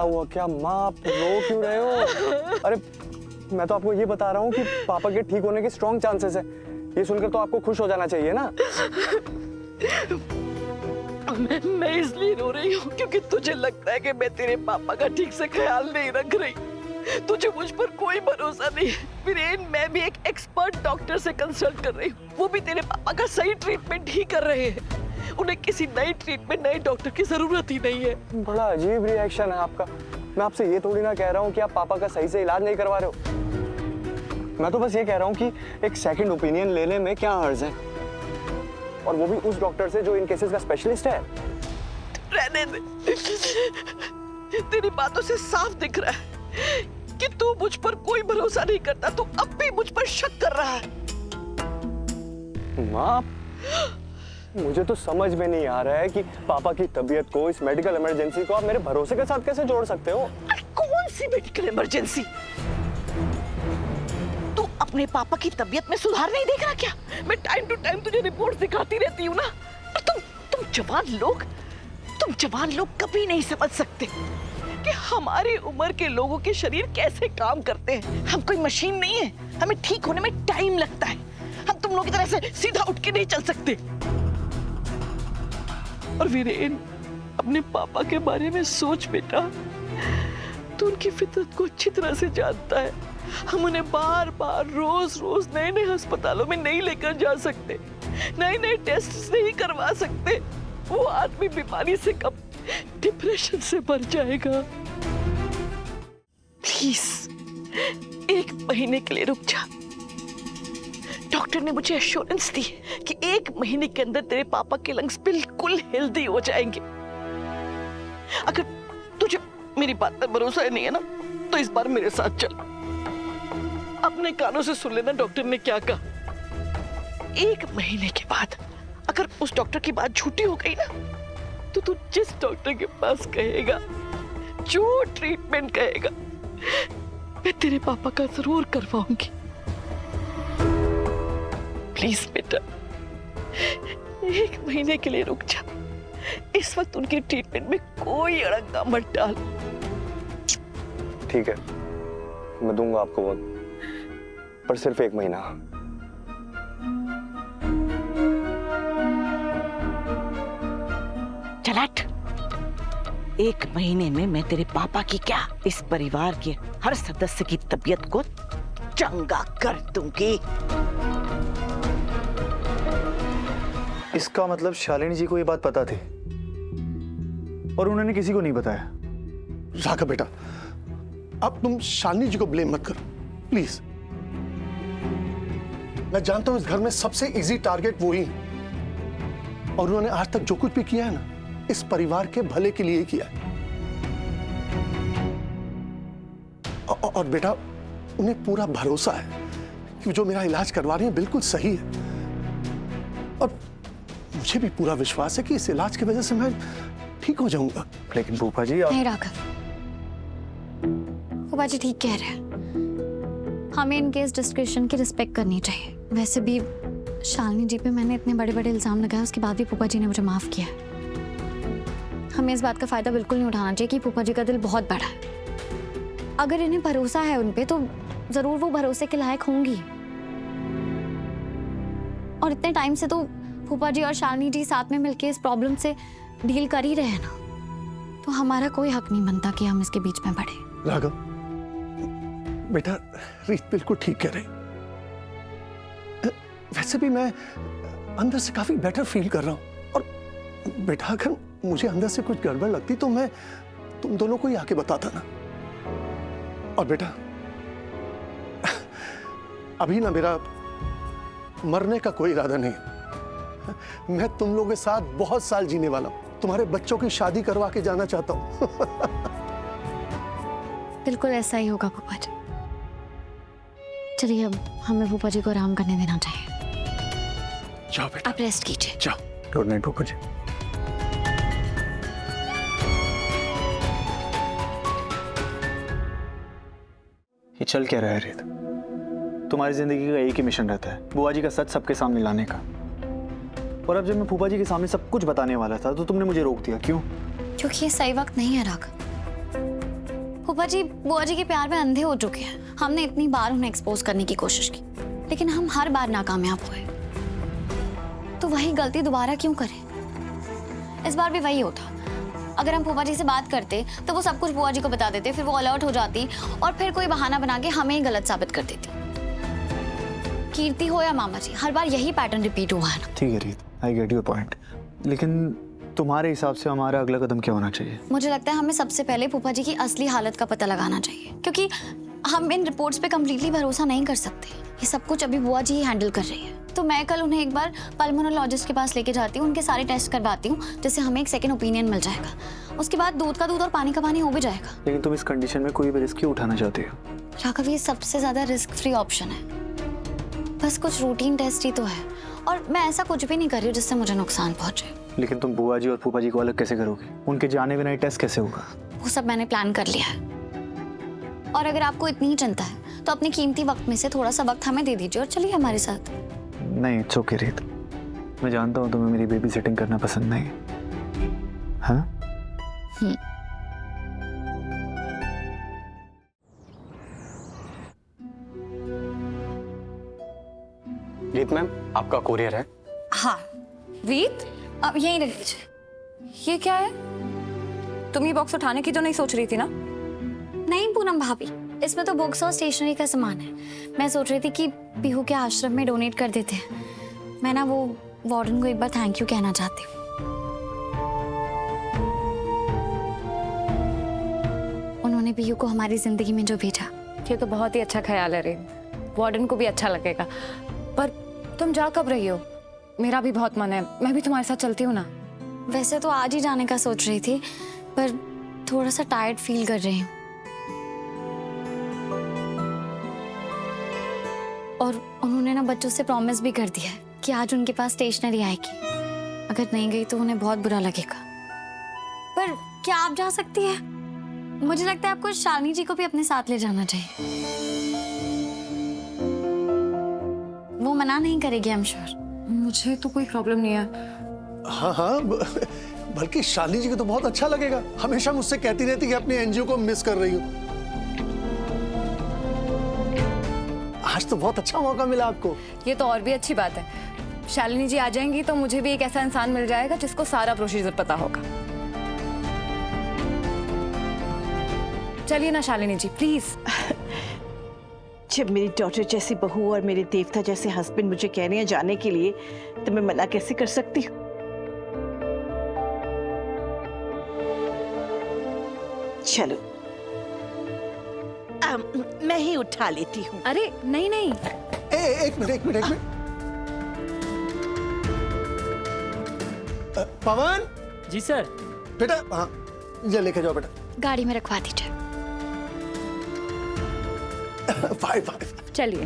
हुआ? क्या माँ, आप रो क्यों रहे हो? अरे मैं तो आपको ये बता रहा हूँ कि पापा के ठीक होने के स्ट्रॉन्ग चांसेस है। ये सुनकर तो आपको खुश हो जाना चाहिए ना। मैं इसलिए रो रही हूँ क्योंकि तुझे लगता है कि मैं तेरे पापा का ठीक से ख्याल नहीं रख रही। तुझे मुझ पर कोई भरोसा नहीं है। वीरेन, मैं भी एक एक्सपर्ट डॉक्टर से कंसल्ट कर रही हूँ। वो भी तेरे पापा का सही ट्रीटमेंट ही कर रहे हैं। उन्हें किसी नई ट्रीटमेंट, नए डॉक्टर की जरूरत ही नहीं है। बड़ा अजीब रिएक्शन है आपका। मैं आपसे ये थोड़ी ना कह रहा हूँ कि आप पापा का सही से इलाज नहीं करवा रहे हो। मैं तो बस ये कह रहा हूँ कि एक सेकंड ओपिनियन लेने में क्या हर्ज है, और वो भी उस डॉक्टर से जो इन केसेस का स्पेशलिस्ट है। रहने दे। तेरी बातों से साफ दिख रहा है कि तू मुझ पर कोई भरोसा नहीं करता। तू अब भी मुझ पर शक कर रहा है। माँ, मुझे तो समझ में नहीं आ रहा है कि पापा की तबीयत को, इस मेडिकल इमरजेंसी को आप मेरे भरोसे के साथ कैसे जोड़ सकते हो? कौन सी मेडिकल इमरजेंसी? तू अपने पापा की तबीयत में सुधार नहीं देख रहा क्या? मैं टाइम टू टाइम तुझे रिपोर्ट दिखाती रहती हूँ ना। और तुम जवान लोग कभी नहीं समझ सकते कि हमारी उम्र के लोगों के शरीर कैसे काम करते हैं। हम कोई मशीन नहीं है, हमें ठीक होने में टाइम लगता है। हम तुम लोग की तरह से सीधा उठ के नहीं चल सकते। और वीरेन, अपने पापा के बारे में सोच बेटा। तू उनकी फितरत को अच्छी तरह से जानता है। हम उन्हें बार बार रोज रोज नए नए अस्पतालों में नहीं लेकर जा सकते, नए नए टेस्ट नहीं करवा सकते। वो आदमी बीमारी से कब डिप्रेशन से मर जाएगा। प्लीज 1 महीने के लिए रुक जा। डॉक्टर ने मुझे एश्योरेंस दी कि 1 महीने के अंदर तेरे पापा के लंग्स बिल्कुल हेल्दी हो जाएंगे। अगर तुझे मेरी बात पर भरोसा नहीं है ना, तो इस बार मेरे साथ चल। अपने कानों से सुन लेना डॉक्टर ने क्या कहा। 1 महीने के बाद अगर उस डॉक्टर की बात झूठी हो गई ना, तो तू जिस डॉक्टर के पास कहेगा, जो ट्रीटमेंट कहेगा, मैं तेरे पापा का जरूर करवाऊंगी। प्लीज बेटा, 1 महीने के लिए रुक जा। इस वक्त उनकी ट्रीटमेंट में कोई अड़ंगा मत डाल। ठीक है, मैं दूंगा आपको वक्त, पर सिर्फ 1 महीना। चलट, 1 महीने में मैं तेरे पापा की क्या, इस परिवार के हर सदस्य की तबीयत को चंगा कर दूंगी। इसका मतलब शालिनी जी को ये बात पता थी और उन्होंने किसी को नहीं बताया। राघव बेटा, अब तुम शालिनी जी को ब्लेम मत करो प्लीज। मैं जानता हूं इस घर में सबसे इजी टारगेट वो ही है, और उन्होंने आज तक जो कुछ भी किया है ना, इस परिवार के भले के लिए ही किया है। और बेटा, उन्हें पूरा भरोसा है कि जो मेरा इलाज करवा रही है बिल्कुल सही है, और मुझे भी पूरा विश्वास है कि इस इलाज की वजह से मैं ठीक हो जाऊंगा। लेकिन फूफा जी आप... नहीं राघव, फूफा जी ठीक कह रहे हैं। हमें इनके इस डिस्क्रिप्शन की रिस्पेक्ट करनी चाहिए। वैसे भी शालिनी जी पे मैंने इतने बड़े बड़े इल्जाम लगाए, उसके बाद भी फूफा जी ने मुझे माफ किया। हमें इस बात का फायदा बिल्कुल नहीं उठाना चाहिए कि फूफा जी का दिल बहुत बड़ा है। अगर इन्हें भरोसा है उन पे, तो जरूर वो भरोसे के लायक होंगी। और इतने टाइम से तो फूफा जी और शालिनी जी साथ में मिलकर इस प्रॉब्लम से डील कर ही रहे हैं ना, तो हमारा कोई हक नहीं बनता कि हम इसके बीच में पड़े। राघव बेटा, रीत बिल्कुल ठीक कह रही। वैसे भी मैं अंदर से काफी बेटर फील कर रहा हूं, और बेटा अगर मुझे अंदर से कुछ गड़बड़ लगती तो मैं तुम दोनों को ही आके बताता ना। और बेटा, अभी ना मेरा मरने का कोई इरादा नहीं है। मैं तुम लोगों के साथ बहुत साल जीने वाला हूं। तुम्हारे बच्चों की शादी करवा के जाना चाहता हूं। बिल्कुल ऐसा ही होगा फूफा जी। चलिए, अब हमें फूफा जी को आराम करने देना चाहिए। जाओ बेटा, आप रेस्ट कीजिए। जाओ। गुड नाइट फूफा जी। ये चल क्या रहा है रीत? तुम्हारी जिंदगी का एक ही मिशन रहता है, बुआ जी का सच सबके सामने लाने का। और अब जब मैं फूफा जी के सामने सब कुछ बताने वाला था तो तुमने मुझे रोक दिया। क्यों? क्योंकि ये सही वक्त नहीं है राघव। फूफा जी बुआ जी के प्यार में अंधे हो चुके हैं। हमने इतनी बार उन्हें एक्सपोज करने की कोशिश की, लेकिन हम हर बार नाकामयाब हुए। तो वही गलती दोबारा क्यों करें? इस बार भी वही होता। अगर हम फूफा जी से बात करते तो वो सब कुछ बुआ जी को बता देते, फिर वो अलर्ट हो जाती और फिर कोई बहाना बना के हमें ही गलत साबित कर देती। कीर्ति हो या मामा जी, हर बार यही पैटर्न रिपीट हुआ है ना। ठीक है रीत, आई गेट योर पॉइंट, लेकिन तुम्हारे हिसाब से हमारा अगला कदम क्या होना चाहिए? मुझे लगता है हमें सबसे पहले फूफा जी की असली हालत का पता लगाना चाहिए, क्योंकि हम इन रिपोर्ट्स पे कम्प्लीटली भरोसा नहीं कर सकते। ये सब कुछ अभी बुआ जी ही हैंडल कर रही है। तो मैं कल उन्हें एक बार पल्मोनोलॉजिस्ट के पास लेके जाती हूँ, उनके सारे टेस्ट करवाती हूँ, जिससे हमें एक सेकंड ओपिनियन मिल जाएगा। उसके बाद दूध का दूध और पानी का पानी हो भी जाएगा। लेकिन तुम इस कंडीशन में कोई भी रिस्क क्यों उठाना चाहती हो? राघव, ये सबसे ज्यादा रिस्क फ्री ऑप्शन है। बस कुछ रूटीन टेस्ट ही तो है, और मैं ऐसा कुछ भी नहीं कर रही हूँ जिससे मुझे नुकसान पहुंचे। लेकिन तुम बुआ जी और फूफा जी को अलग कैसे करोगे? उनके जाने बिना टेस्ट कैसे होगा? वो सब मैंने प्लान कर लिया है। और अगर आपको इतनी ही चिंता है तो अपने कीमती वक्त में से थोड़ा सा वक्त हमें दे दीजिए और चलिए हमारे साथ। नहीं, इट्स ओके रीत, मैं जानता हूँ तुम्हें मेरी बेबी सिटिंग करना पसंद नहीं है। हाँ? रीत मैम, आपका कोरियर है। हाँ रीत, अब यहीं रख दीजिए। ये क्या है? तुम ये बॉक्स उठाने की तो नहीं सोच रही थी ना? नहीं पूनम भाभी, इसमें तो बुक्स और स्टेशनरी का सामान है। मैं सोच रही थी कि पीहू के आश्रम में डोनेट कर देते हैं। मैं ना वो वार्डन को एक बार थैंक यू कहना चाहती हूँ। उन्होंने पीहू को हमारी जिंदगी में जो भेजा। ये तो बहुत ही अच्छा ख्याल है रे, वार्डन को भी अच्छा लगेगा। पर तुम जा कब रही हो? मेरा भी बहुत मन है, मैं भी तुम्हारे साथ चलती हूँ ना। वैसे तो आज ही जाने का सोच रही थी, पर थोड़ा सा टायर्ड फील कर रही हूँ। और उन्होंने ना बच्चों से प्रॉमिस भी कर दिया है कि आज उनके पास स्टेशनरी आएगी। अगर नहीं गई तो उन्हें बहुत बुरा लगेगा। पर क्या आप जा सकती है? मुझे लगता है आपको शालिनी जी को भी अपने साथ ले जाना चाहिए। वो मना नहीं करेगी, आई एम श्योर। मुझे तो कोई प्रॉब्लम नहीं है। हाँ हाँ, बल्कि शालिनी जी को तो बहुत अच्छा लगेगा। हमेशा मुझसे कहती रहती कि अपनी एनजीओ को मिस कर रही हूँ। आज तो बहुत अच्छा मौका मिला आपको। ये तो और भी अच्छी बात है। शालिनी जी आ जाएंगी तो मुझे भी एक ऐसा इंसान मिल जाएगा जिसको सारा प्रोसीजर पता होगा। चलिए ना शालिनी जी, प्लीज। जब मेरी डॉटर जैसी बहू और मेरे देवता जैसे हस्बैंड मुझे कह रहे हैं जाने के लिए, तो मैं मना कैसे कर सकती हूँ? चलो, मैं ही उठा लेती हूँ। अरे नहीं नहीं, एक मिनट। पवन जी सर। बेटा, हाँ ये लेके जाओ बेटा। गाड़ी में रखवा दीजिए। बाय। चलिए।